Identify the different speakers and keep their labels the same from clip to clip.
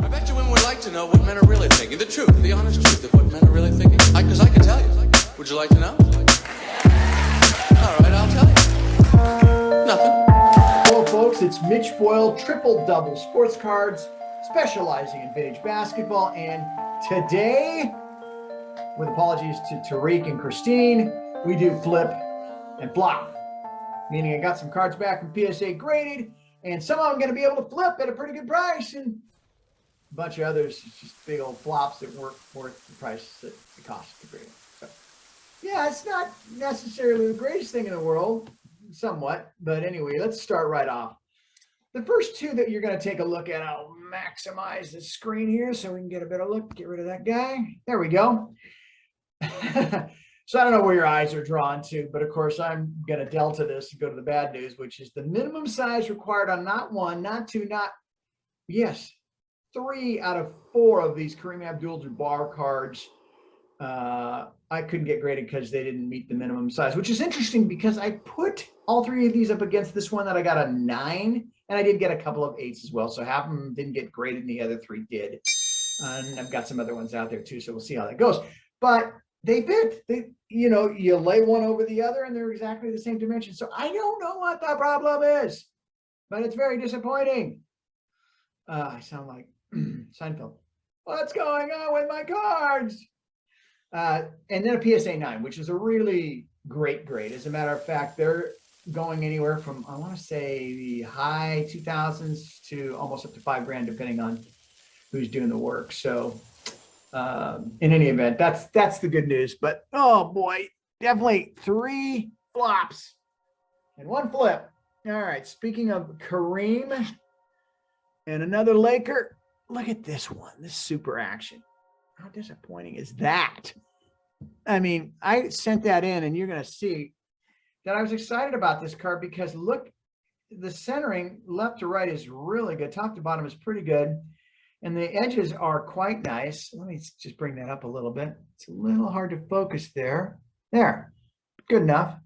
Speaker 1: I bet you women would like to know what men are really thinking. The truth, the honest truth of what men are really thinking. Because I can tell you. Would you like to know? All right, I'll tell you. Nothing.
Speaker 2: Hello, folks. It's Mitch Boyle, Triple Double Sports Cards, specializing in vintage basketball. And today, with apologies to Tariq and Christine, we do flip and flop. Meaning I got some cards back from PSA graded, and some of them going to be able to flip at a pretty good price, and a bunch of others, it's just big old flops that weren't worth the price that it cost to grade. So, yeah, it's not necessarily the greatest thing in the world, somewhat, but anyway, let's start right off. The first two that you're going to take a look at, I'll maximize the screen here so we can get a better look. Get rid of that guy. There we go. So I don't know where your eyes are drawn to, but of course I'm going to delta this and go to the bad news, which is the minimum size required on not one, not two, yes, 3 out of 4 of these Kareem Abdul-Jabbar cards. I couldn't get graded because they didn't meet the minimum size, which is interesting because I put all 3 of these up against this one that I got a 9, and I did get a couple of 8s as well. So half of them didn't get graded and the other 3 did. And I've got some other ones out there too, so we'll see how that goes. But they fit. You lay one over the other and they're exactly the same dimension. So I don't know what the problem is, but it's very disappointing. I sound like Seinfeld. What's going on with my cards? And then a PSA 9, which is a really great grade. As a matter of fact, they're going anywhere from, I want to say, the high 2000s to almost up to $5,000, depending on who's doing the work. So in any event, that's the good news. But oh boy, definitely 3 flops and 1 flip. All right, speaking of Kareem and another Laker, look at this one, this super action. How disappointing is that? I mean, I sent that in and you're going to see that I was excited about this card because look, the centering left to right is really good. Top to bottom is pretty good. And the edges are quite nice. Let me just bring that up a little bit. It's a little hard to focus there. There, good enough.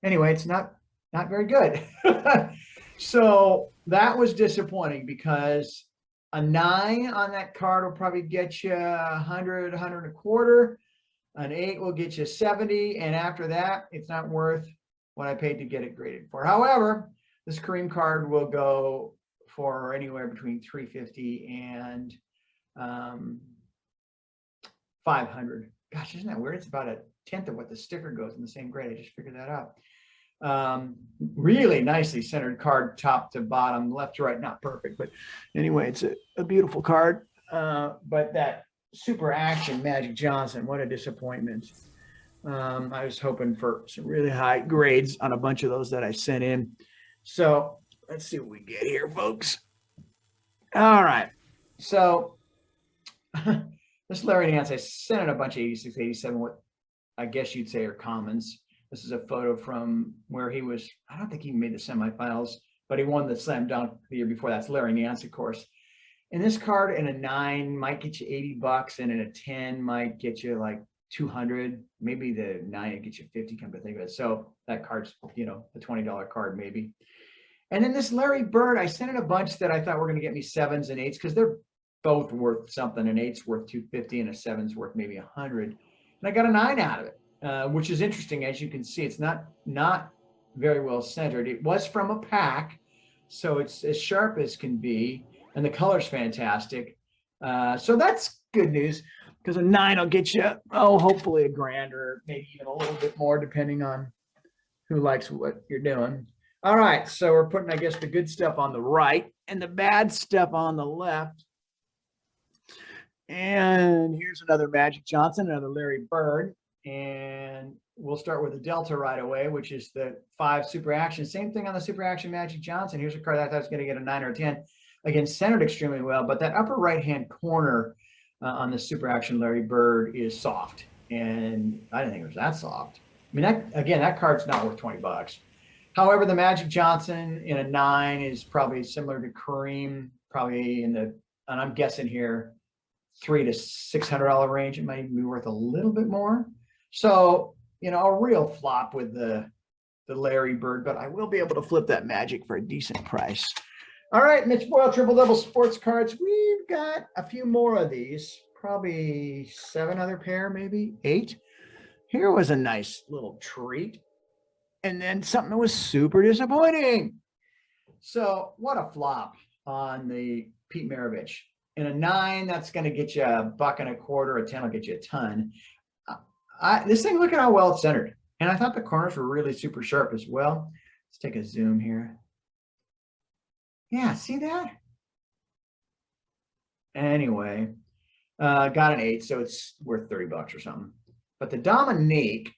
Speaker 2: Anyway, it's not very good. So that was disappointing because a 9 on that card will probably get you 100, 100 and a quarter. An 8 will get you 70. And after that, it's not worth what I paid to get it graded for. However, this Kareem card will go for anywhere between $350 and $500. Gosh, isn't that weird? It's about 1/10 of what the sticker goes in the same grade. I just figured that out. Really nicely centered card, top to bottom, left to right, not perfect, but anyway, it's a beautiful card. But that super action Magic Johnson, what a disappointment. I was hoping for some really high grades on a bunch of those that I sent in. So let's see what we get here, folks. All right. So this Larry Nance, I sent in a bunch of 86, 87, what I guess you'd say are commons. This is a photo from where he was, I don't think he made the semifinals, but he won the slam dunk the year before. That's Larry Nance, of course. And this card in a 9 might get you $80, and in a 10 might get you like 200. Maybe the 9 would get you 50, come to think of it. So that card's, a $20 card maybe. And then this Larry Bird, I sent in a bunch that I thought were going to get me 7s and 8s because they're both worth something. An 8's worth $250 and a 7's worth maybe $100. And I got a 9 out of it, which is interesting. As you can see, it's not very well centered. It was from a pack, so it's as sharp as can be, and the color's fantastic. So that's good news because a 9 will get you, hopefully $1,000 or maybe even a little bit more, depending on who likes what you're doing. All right, so we're putting, I guess, the good stuff on the right and the bad stuff on the left. And here's another Magic Johnson, another Larry Bird. And we'll start with the Delta right away, which is the 5 super action. Same thing on the super action Magic Johnson. Here's a card that I thought was going to get a 9 or a 10. Again, centered extremely well, but that upper right-hand corner on the super action Larry Bird is soft. And I didn't think it was that soft. I mean, that card's not worth $20. However, the Magic Johnson in a 9 is probably similar to Kareem, probably and I'm guessing here, $300 to $600 range. It might even be worth a little bit more. So, a real flop with the Larry Bird, but I will be able to flip that Magic for a decent price. All right, Mitch Boyle, Triple Double Sports Cards. We've got a few more of these, probably 7 other pair, maybe 8. Here was a nice little treat. And then something that was super disappointing. So what a flop on the Pete Maravich. In a 9, that's going to get you $1.25. A 10 will get you a ton. This thing, look at how well it's centered. And I thought the corners were really super sharp as well. Let's take a zoom here. Yeah, see that? Anyway, got an 8, so it's worth $30 or something. But the Dominique,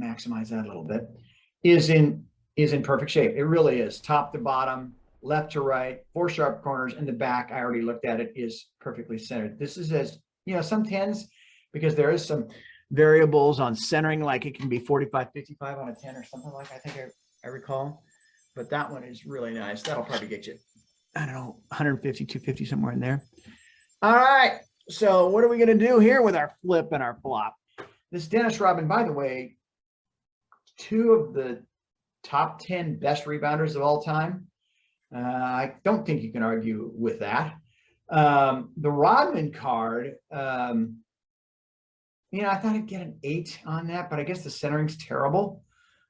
Speaker 2: maximize that a little bit, is in perfect shape. It really is, top to bottom, left to right, 4 sharp corners, and the back, I already looked at it, is perfectly centered. This is, as you know, some 10s, because there is some variables on centering, like it can be 45, 55 on a 10 or something like I think I recall. But that one is really nice. That'll probably get you, I don't know, 150, 250, somewhere in there. All right. So what are we going to do here with our flip and our flop? This Dennis Rodman, by the way, 2 of the top 10 best rebounders of all time. I don't think you can argue with that. The Rodman card, I thought I'd get an 8 on that, but I guess the centering's terrible.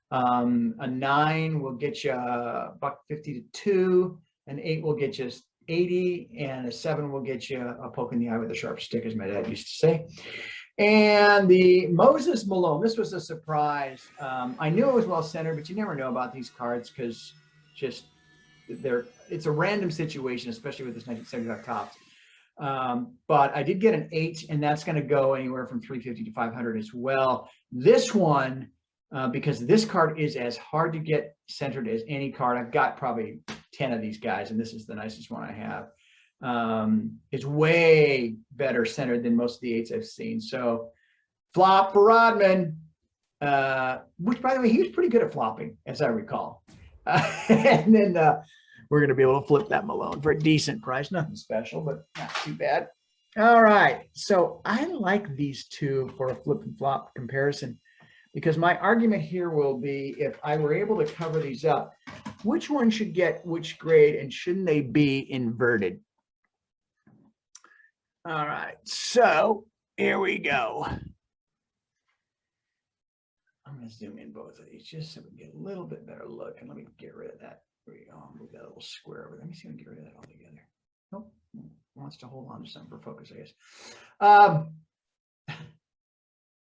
Speaker 2: A 9 will get you $1.50 to 2. An 8 will get you 80, and a 7 will get you a poke in the eye with a sharp stick, as my dad used to say. And the Moses Malone, this was a surprise. I knew it was well centered, but you never know about these cards because it's a random situation, especially with this 1975 Topps. But I did get an 8, and that's going to go anywhere from 350 to 500 as well. This one, because this card is as hard to get centered as any card. I've got probably 10 of these guys, and this is the nicest one I have. It's way better centered than most of the 8s I've seen. So flop for Rodman, which, by the way, he was pretty good at flopping, as I recall. And then we're going to be able to flip that Malone for a decent price. Nothing special, but not too bad. All right. So I like these 2 for a flip and flop comparison, because my argument here will be, if I were able to cover these up, which one should get which grade, and shouldn't they be inverted? All right, so here we go. I'm going to zoom in both of these just so we can get a little bit better look. And let me get rid of that. There we go. I'll move that little square over. Let me see if I can get rid of that altogether. Nope. Wants to hold on to something for focus, I guess.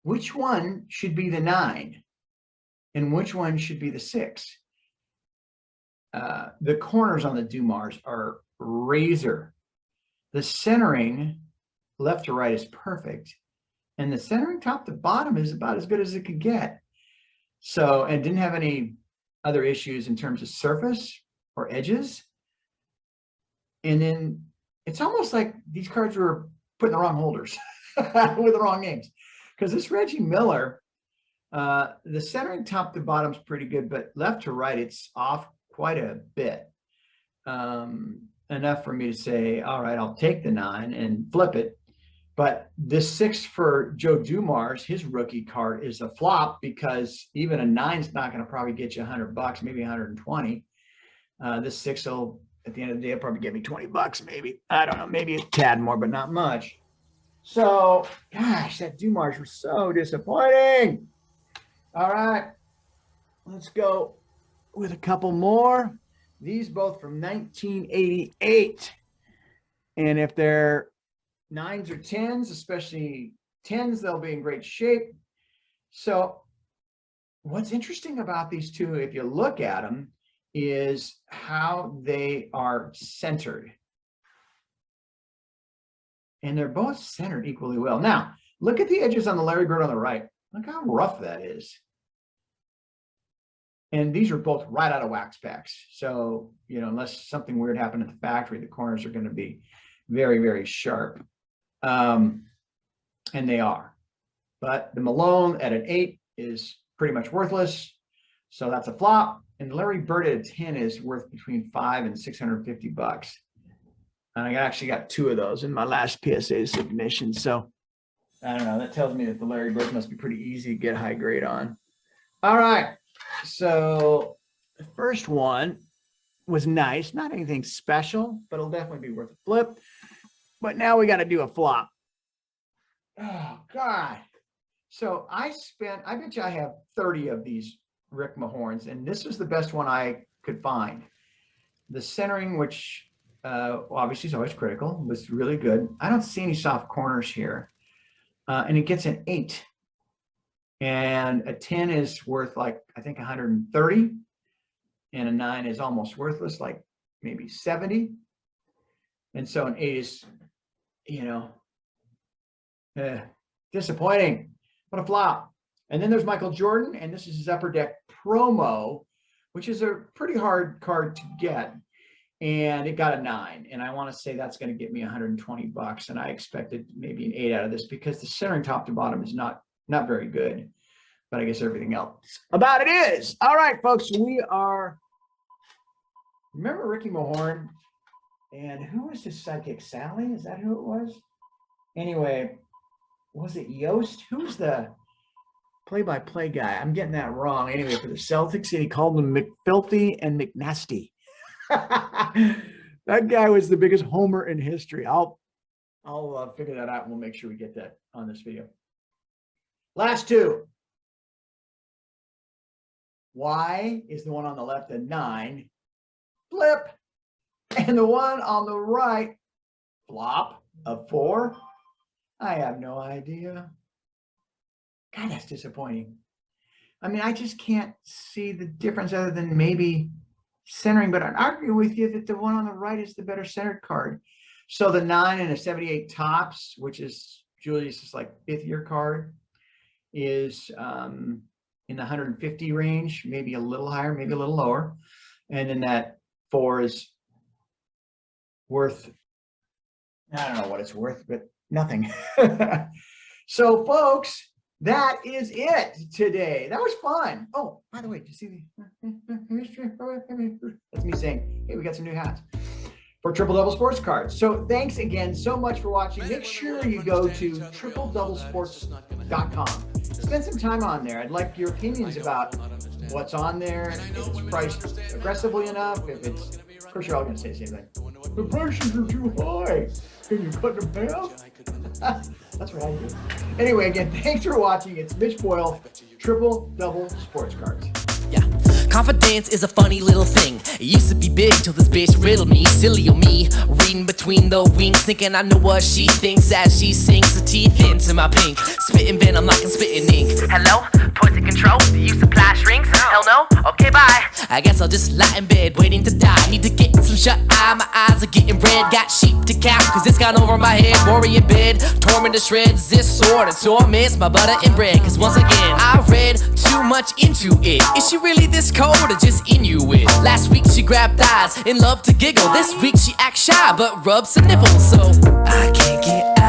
Speaker 2: Which one should be the 9? And which one should be the 6? The corners on the Dumars are razor. The centering left to right is perfect. And the centering top to bottom is about as good as it could get. So, and didn't have any other issues in terms of surface or edges. And then it's almost like these cards were put in the wrong holders with the wrong names. Because this Reggie Miller, the centering top to bottom is pretty good, but left to right, it's off quite a bit. Enough for me to say, all right, I'll take the 9 and flip it. But this 6 for Joe Dumars, his rookie card, is a flop, because even a 9's not going to probably get you $100, maybe 120. This 6 will, at the end of the day, probably get me $20, maybe. I don't know, maybe a tad more, but not much. So, gosh, that Dumars was so disappointing. All right, let's go with a couple more. These both from 1988. And if they're 9s or 10s, especially 10s, they'll be in great shape. So what's interesting about these 2, if you look at them, is how they are centered. And they're both centered equally well. Now, look at the edges on the Larry Bird on the right. Look how rough that is. And these are both right out of wax packs. So, unless something weird happened at the factory, the corners are going to be very, very sharp. And they are. But the Malone at an 8 is pretty much worthless. So that's a flop. And Larry Bird at a 10 is worth between $500 and $650. And I actually got 2 of those in my last PSA submission. So I don't know. That tells me that the Larry Bird must be pretty easy to get high grade on. All right. So the first one was nice. Not anything special, but it'll definitely be worth a flip. But now we got to do a flop. Oh, God. So I bet you I have 30 of these Rick Mahorns, and this was the best one I could find. The centering, which obviously is always critical, was really good. I don't see any soft corners here. And it gets an 8. And a 10 is worth like, I think 130. And a 9 is almost worthless, like maybe 70. And so an 8 is, disappointing. What a flop. And then there's Michael Jordan, and this is his Upper Deck promo, which is a pretty hard card to get. And it got a 9. And I want to say that's going to get me $120. And I expected maybe an 8 out of this because the centering top to bottom is not very good. But I guess everything else about it is. All right, folks, remember Ricky Mahorn? And who was his sidekick? Sally? Is that who it was? Anyway, was it Yost? Who's the play-by-play guy? I'm getting that wrong. Anyway, for the Celtics, he called them McFilthy and McNasty. That guy was the biggest homer in history. I'll figure that out, and we'll make sure we get that on this video. Last two. Y is the one on the left, a 9. Flip. And the one on the right, flop, a 4. I have no idea. God, that's disappointing. I mean, I just can't see the difference other than maybe centering, but I'd argue with you that the one on the right is the better centered card. So the 9 and a 78 tops, which is Julius's like 5th year card, is in the 150 range, maybe a little higher, maybe a little lower. And then that 4 is worth, I don't know what it's worth, but nothing. So folks, that is it today. That was fun. Oh, by the way, did you see that's me saying, hey, we got some new hats for Triple Double Sports Cards. So thanks again so much for watching. Make sure you go to tripledouble-sports.com. Spend some time on there. I'd like your opinions about what's on there, if it's priced aggressively enough, if it's, of course you're all going to say the same thing. The prices are too high. Can you cut them half? That's what I do. Anyway, again, thanks for watching. It's Mitch Boyle, Triple Double Sports Cards.
Speaker 3: Yeah. Confidence is a funny little thing. It used to be big till this bitch riddled me. Silly o' me, reading between the wings, thinking I know what she thinks as she sinks her teeth into my pink. Spitting venom like I'm spitting ink. Hello? Poison control? Do you supply shrinks? Hell no? Okay, bye. I guess I'll just lie in bed waiting to die. Need to get some shut eye. My eyes are getting red. Got sheep to count cause it's gone over my head. Worry in bed, torment to shreds. This sword and torments my butter and bread. Cause once again, I read too much into it. Is she really this cold or just Inuit? Last week she grabbed thighs and loved to giggle. This week she acts shy but rubs her nipples. So I can't get out